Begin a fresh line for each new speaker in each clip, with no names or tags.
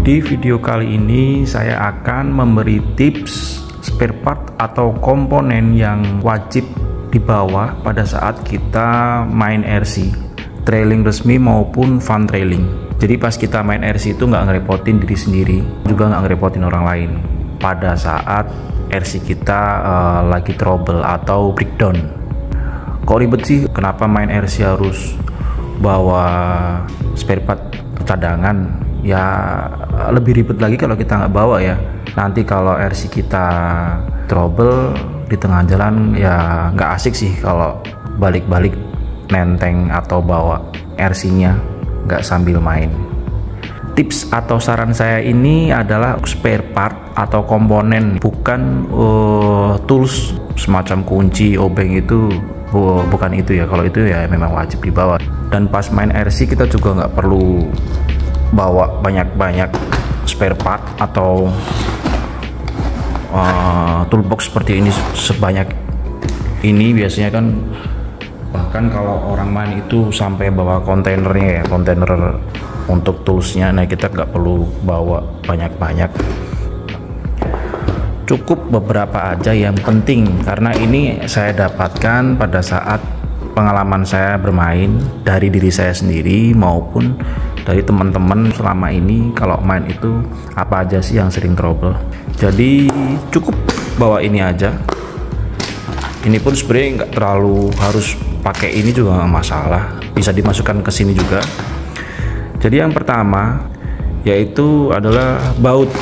Di video kali ini saya akan memberi tips spare part atau komponen yang wajib dibawa pada saat kita main RC, trailing resmi maupun fun trailing. Jadi pas kita main RC itu nggak ngerepotin diri sendiri, juga nggak ngerepotin orang lain pada saat RC kita lagi trouble atau breakdown. Kok ribet sih? Kenapa main RC harus bawa spare part cadangan? Ya lebih ribet lagi kalau kita nggak bawa ya. Nanti kalau RC kita trouble di tengah jalan ya nggak asik sih kalau balik-balik nenteng atau bawa RC-nya nggak sambil main. Tips atau saran saya ini adalah spare part atau komponen, bukan tools semacam kunci, obeng itu bukan itu ya. Kalau itu ya memang wajib dibawa. Dan pas main RC kita juga nggak perlu bawa banyak-banyak spare part atau toolbox seperti ini sebanyak ini. Biasanya kan bahkan kalau orang main itu sampai bawa kontainernya ya, kontainer untuk toolsnya. Nah kita nggak perlu bawa banyak-banyak, cukup beberapa aja yang penting, karena ini saya dapatkan pada saat pengalaman saya bermain dari diri saya sendiri maupun dari teman-teman selama ini. Kalau main itu apa aja sih yang sering trouble, jadi cukup bawa ini aja. Ini pun sebenarnya nggak terlalu harus pakai ini juga nggak masalah, bisa dimasukkan ke sini juga. Jadi yang pertama yaitu adalah baut.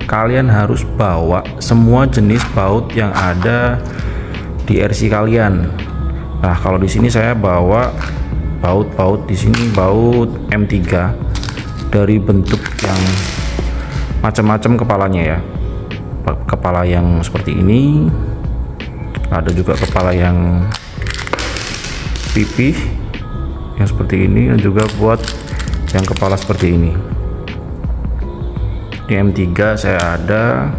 Kalian harus bawa semua jenis baut yang ada di RC kalian. Nah kalau di sini saya bawa baut di sini baut M3 dari bentuk yang macam-macam kepalanya ya. Kepala yang seperti ini, ada juga kepala yang pipih yang seperti ini, dan juga buat yang kepala seperti ini. Di M3 saya ada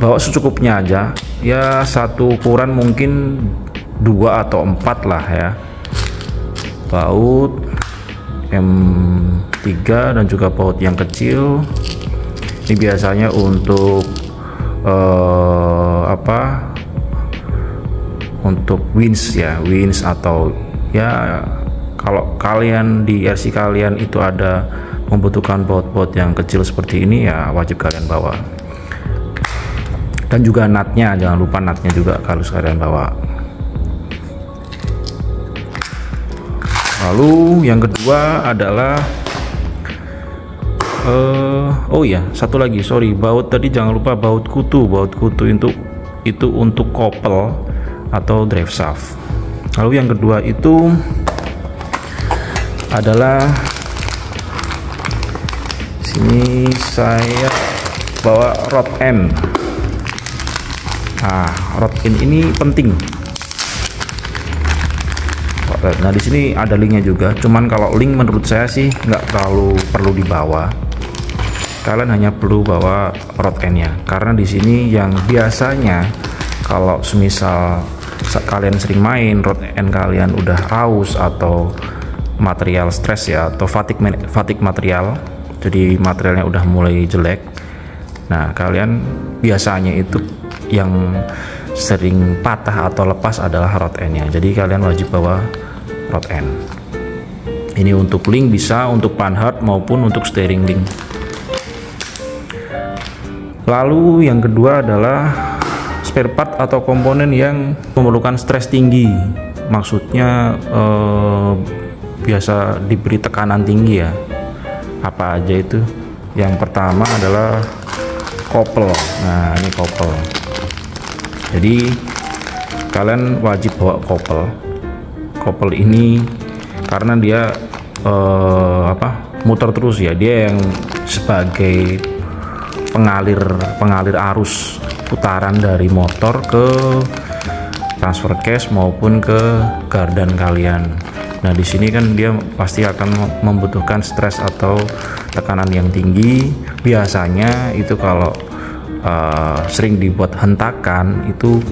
bawa secukupnya aja ya, satu ukuran mungkin 2 atau 4 lah ya. Baut M3 dan juga baut yang kecil ini biasanya untuk untuk winch ya, winch atau ya kalau kalian di RC kalian itu ada membutuhkan baut-baut yang kecil seperti ini ya wajib kalian bawa. Dan juga nutnya, jangan lupa nutnya juga harus kalian bawa. Lalu yang kedua adalah oh ya, satu lagi, sorry, baut tadi jangan lupa baut kutu. Baut kutu itu untuk kopel atau drive shaft. Lalu yang kedua itu adalah sini saya bawa rod end. Nah, rod end ini penting. Nah di sini ada linknya juga, cuman kalau link menurut saya sih nggak terlalu perlu dibawa. Kalian hanya perlu bawa rod endnya, karena di sini yang biasanya kalau semisal kalian sering main rod end kalian udah aus atau material stress ya, atau fatigue material, jadi materialnya udah mulai jelek. Nah kalian biasanya itu yang sering patah atau lepas adalah rod endnya, jadi kalian wajib bawa rod end. Ini untuk link bisa untuk panhard maupun untuk steering link. Lalu yang kedua adalah spare part atau komponen yang memerlukan stres tinggi, maksudnya biasa diberi tekanan tinggi ya. Apa aja itu? Yang pertama adalah kopel. Nah ini kopel, jadi kalian wajib bawa kopel. Kopel ini karena dia muter terus ya, dia yang sebagai pengalir arus putaran dari motor ke transfer case maupun ke gardan kalian. Nah di sini kan dia pasti akan membutuhkan stres atau tekanan yang tinggi. Biasanya itu kalau sering dibuat hentakan itu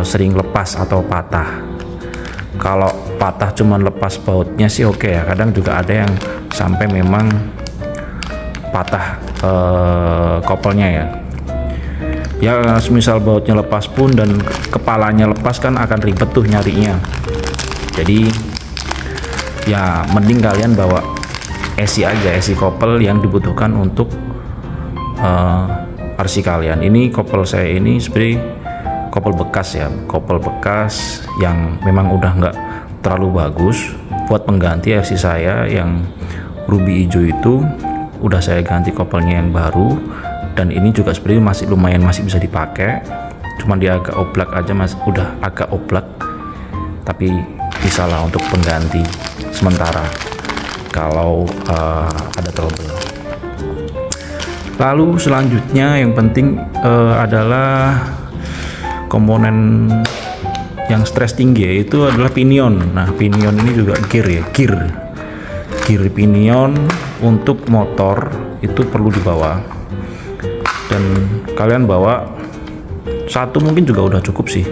sering lepas atau patah. Kalau patah cuman lepas bautnya sih oke ya. Kadang juga ada yang sampai memang patah kopelnya ya. Ya semisal bautnya lepas pun dan kepalanya lepas kan akan ribet tuh nyarinya. Jadi ya mending kalian bawa esi aja, esi kopel yang dibutuhkan untuk RC kalian. Ini kopel saya ini seperti kopel bekas ya, kopel bekas yang memang udah nggak terlalu bagus. Buat pengganti RC saya yang ruby hijau itu udah saya ganti kopelnya yang baru, dan ini juga seperti masih lumayan, masih bisa dipakai, cuman dia agak oblak aja, udah agak oblak, tapi bisa lah untuk pengganti sementara kalau ada trouble. Lalu selanjutnya yang penting adalah komponen yang stres tinggi, yaitu adalah pinion. Nah, pinion ini juga gear ya, gear pinion untuk motor itu perlu dibawa, dan kalian bawa satu mungkin juga udah cukup sih.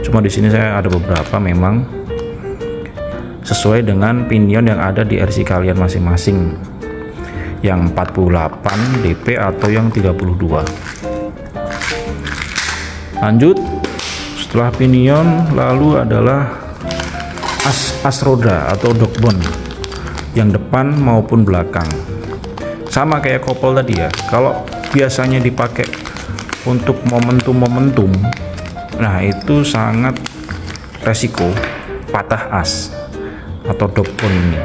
Cuma di sini saya ada beberapa memang sesuai dengan pinion yang ada di RC kalian masing-masing, yang 48 dp atau yang 32. Lanjut, setelah pinion lalu adalah as roda atau dogboard yang depan maupun belakang. Sama kayak kopel tadi ya, kalau biasanya dipakai untuk momentum, nah itu sangat resiko patah as atau dogboard ini.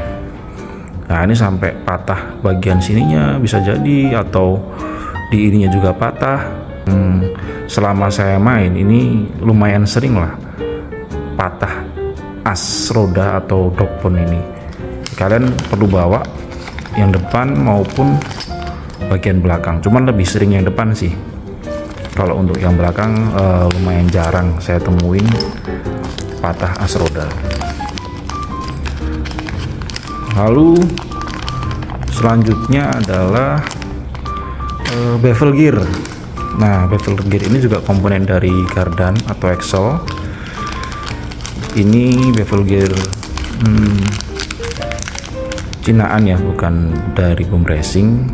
Nah, ini sampai patah bagian sininya bisa jadi, atau di ininya juga patah. Selama saya main ini lumayan sering lah patah as roda atau dogboard ini. Kalian perlu bawa yang depan maupun bagian belakang, cuman lebih sering yang depan sih. Kalau untuk yang belakang lumayan jarang saya temuin patah as roda. Lalu selanjutnya adalah bevel gear. Nah, bevel gear ini juga komponen dari gardan atau axle. Ini bevel gear Cinaan ya, bukan dari boom racing,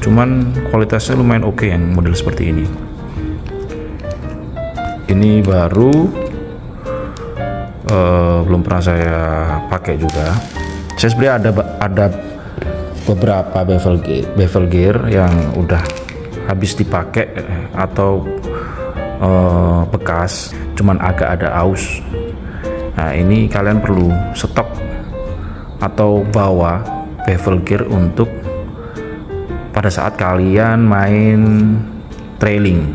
cuman kualitasnya lumayan oke yang model seperti ini. Ini baru, belum pernah saya pakai juga. Saya sebenarnya ada beberapa bevel gear yang udah habis dipakai atau bekas, cuman agak ada aus. Nah, ini kalian perlu stok atau bawa bevel gear untuk pada saat kalian main trailing.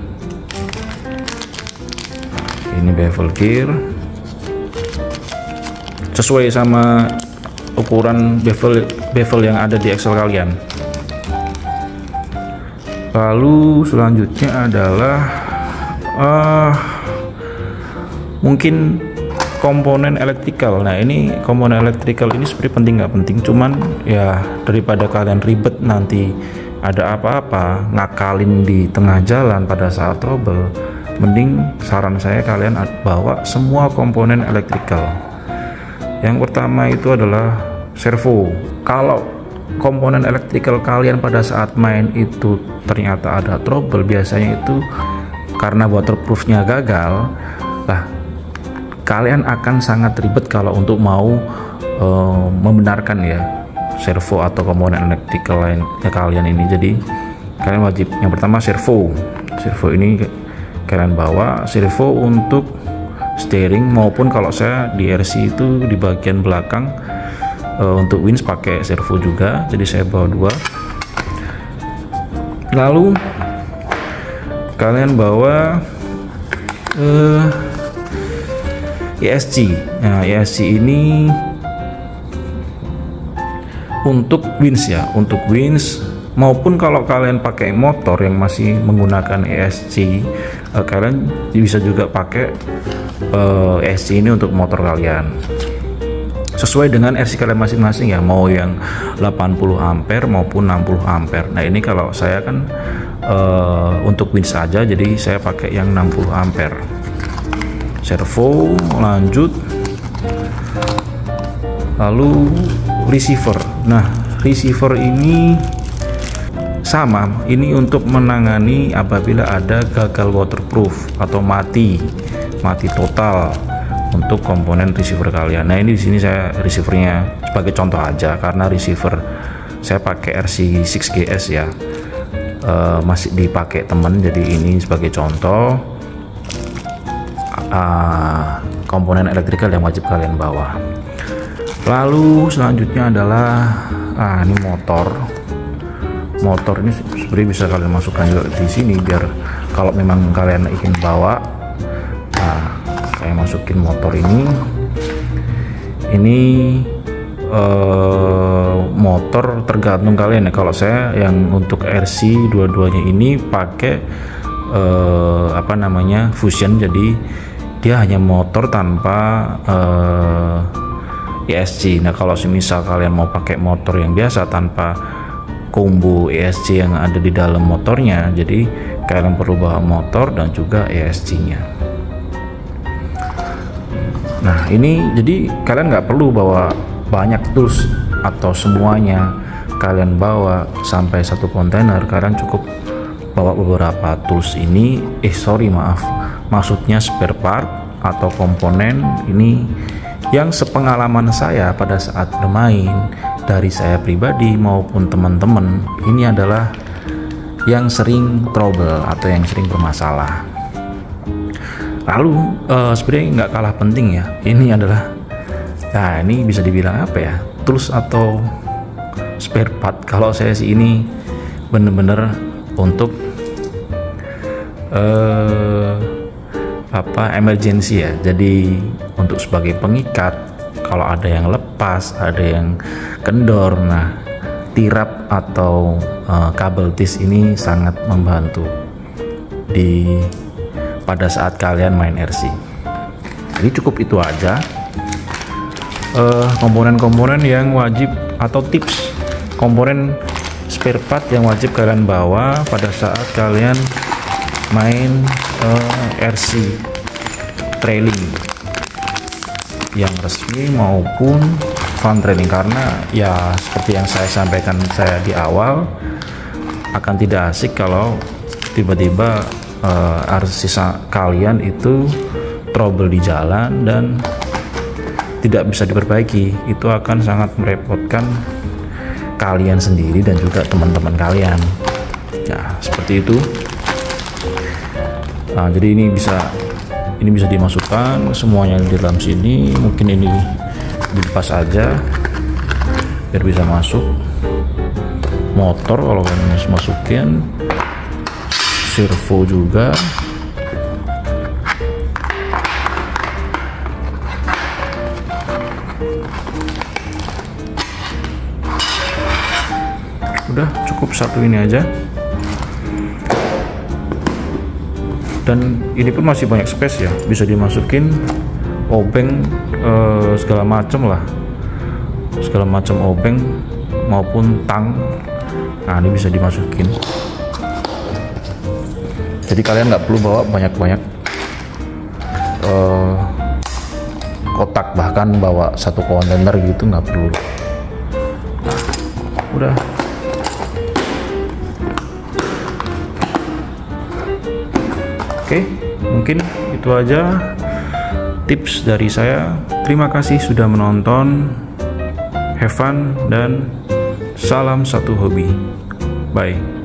Ini bevel gear sesuai sama ukuran bevel yang ada di axle kalian. Lalu selanjutnya adalah mungkin komponen elektrikal. Nah, ini komponen elektrikal ini sebenarnya penting nggak penting, cuman ya daripada kalian ribet nanti ada apa-apa ngakalin di tengah jalan pada saat trouble, mending saran saya kalian bawa semua komponen elektrikal. Yang pertama itu adalah servo. Kalau komponen elektrikal kalian pada saat main itu ternyata ada trouble, biasanya itu karena waterproofnya gagal, lah kalian akan sangat ribet kalau untuk mau membenarkan ya servo atau komponen elektrikal lainnya kalian ini. Jadi kalian wajib yang pertama servo ini kalian bawa, servo untuk steering maupun kalau saya di RC itu di bagian belakang untuk winch pakai servo juga, jadi saya bawa dua. Lalu kalian bawa ESC. Nah, ESC ini untuk winch ya, untuk winch maupun kalau kalian pakai motor yang masih menggunakan ESC, kalian bisa juga pakai ESC ini untuk motor kalian. Sesuai dengan RC kalian masing-masing ya, mau yang 80 ampere maupun 60 ampere. Nah, ini kalau saya kan untuk winch saja, jadi saya pakai yang 60 ampere. Servo, lanjut Lalu receiver. Nah, receiver ini sama, ini untuk menangani apabila ada gagal waterproof atau mati total untuk komponen receiver kalian. Nah, ini di sini saya receivernya sebagai contoh aja, karena receiver saya pakai RC6GS ya, masih dipakai temen, jadi ini sebagai contoh komponen elektrikal yang wajib kalian bawa. Lalu selanjutnya adalah ini motor ini sebenarnya bisa kalian masukkan juga di sini, biar kalau memang kalian ingin bawa, saya masukin motor ini motor tergantung kalian ya. Kalau saya yang untuk RC dua-duanya ini pakai fusion, jadi dia hanya motor tanpa ESC. Nah, kalau semisal kalian mau pakai motor yang biasa tanpa combo ESC yang ada di dalam motornya, jadi kalian perlu bawa motor dan juga ESC nya. Nah, ini jadi kalian nggak perlu bawa banyak tools atau semuanya kalian bawa sampai satu kontainer. Kalian cukup bawa beberapa tools ini, maksudnya spare part atau komponen ini yang sepengalaman saya pada saat bermain, dari saya pribadi maupun teman-teman, ini adalah yang sering trouble atau yang sering bermasalah. Lalu sebenarnya nggak kalah penting ya, ini adalah, nah ini bisa dibilang apa ya, tools atau spare part. Kalau saya sih ini bener-bener untuk emergency ya, jadi untuk sebagai pengikat kalau ada yang lepas, ada yang kendor. Nah, tirap atau kabel tis ini sangat membantu pada saat kalian main RC. Jadi cukup itu aja komponen-komponen yang wajib atau tips komponen spare part yang wajib kalian bawa pada saat kalian main RC trailing yang resmi maupun fun trailing. Karena ya seperti yang saya sampaikan di awal, akan tidak asik kalau tiba-tiba RC kalian itu trouble di jalan dan tidak bisa diperbaiki. Itu akan sangat merepotkan kalian sendiri dan juga teman-teman kalian ya, seperti itu. Nah, jadi ini bisa dimasukkan semuanya di dalam sini. Mungkin ini dilepas aja biar bisa masuk motor kalau kalian masukin, servo juga. Udah cukup satu ini aja, dan ini pun masih banyak space ya, bisa dimasukin obeng segala macam obeng maupun tang. Nah, ini bisa dimasukin, jadi kalian nggak perlu bawa banyak-banyak kotak, bahkan bawa satu kontainer gitu nggak perlu. Nah, udah. Oke, mungkin itu aja tips dari saya. Terima kasih sudah menonton. Have fun dan salam satu hobi. Bye.